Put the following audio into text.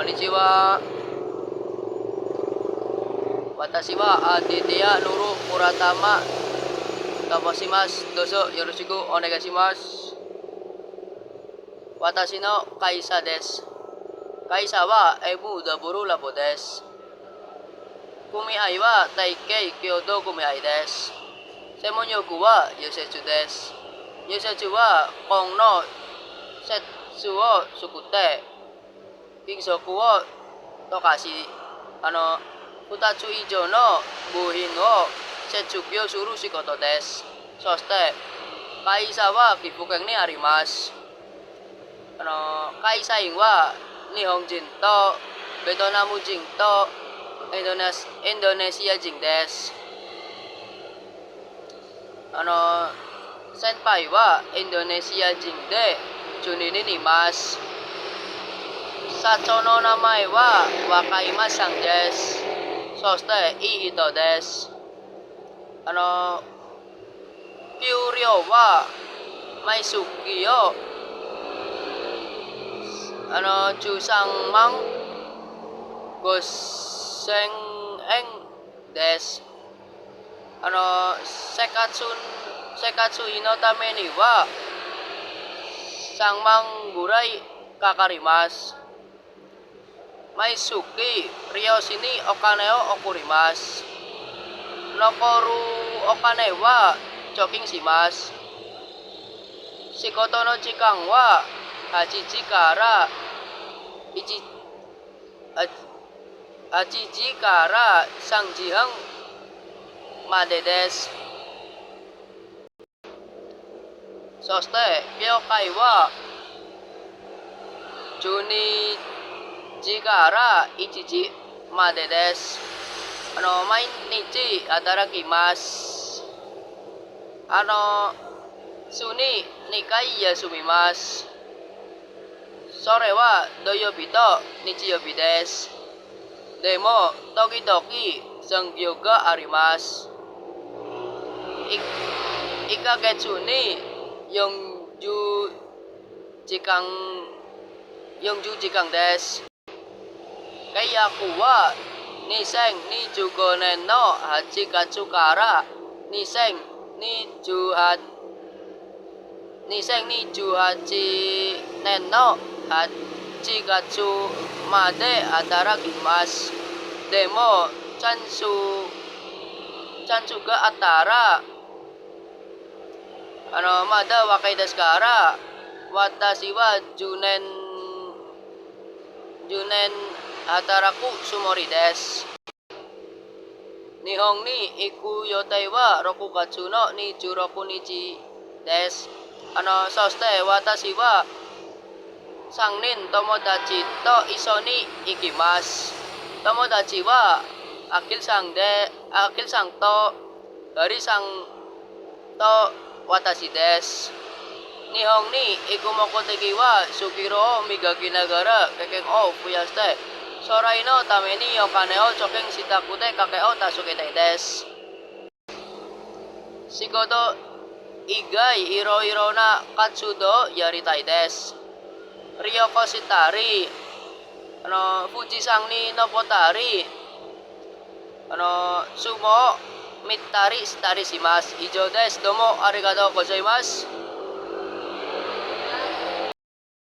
konnichiwa. Watashi wa Aditya Nuru Muratama Tamashimasu. Dozo yoroshiku onegaishimasu. Watashi no kaisa desu. Kaisa wa Ebudaburu Labo desu. Kumiai wa Taikei Kyoto Kumiai desu. Semonyoku wa Yosetsu desu. Yosetsu wa Kon no Setsu wo Sukute. Kinsoku wo Tokashi. Futatsu ijo no Buhin wo Setsukyo Suru Shikoto desu. Soste Kaisa wa Kifuken ni arimasu. Kaisain wa Nihon Jinto, Vietnamu Jinto, Indonesia Jin desu. Senpai wa Indonesia Jin de Junin ni mas. Sacho no namae wa Wakaimasang desu. Soste Ihito desu. Kyuryo wa Maisuki yo Jusangmang Goseng eng desu. Sekatsu ino tameni wa Sangmang Gurai kakarimasu. Maisuki Ryoshi ni Okane o okurimasu. Nokoru Okane wa choking shimasu. Shikoto no jikan wa Hachiji kara 3時半までです。そして了解は12時から1時までです。毎日働きます。週に2回休みます。それは土曜日と日曜日です。でも時々残業があります。1ヶ月に40時間です。契約は2025年の8月から2028年の8月まで働きます。でもチャンスがあったらまだ若いですから私は10年働くつもりです。日本に行く予定は6月の26日です。そして私は3人友達と一緒に行きます。友達はアキルさんとガリさんと私です。日本に行く目的はスキルを磨きながら経験を増やして将来のためにお金を貯金したくて家計を助けたいです。仕事以外いろいろな活動をやりたいです。リオコしたり富士山に登ったり相撲を見たりしたりします。以上です。どうもありがとうございます。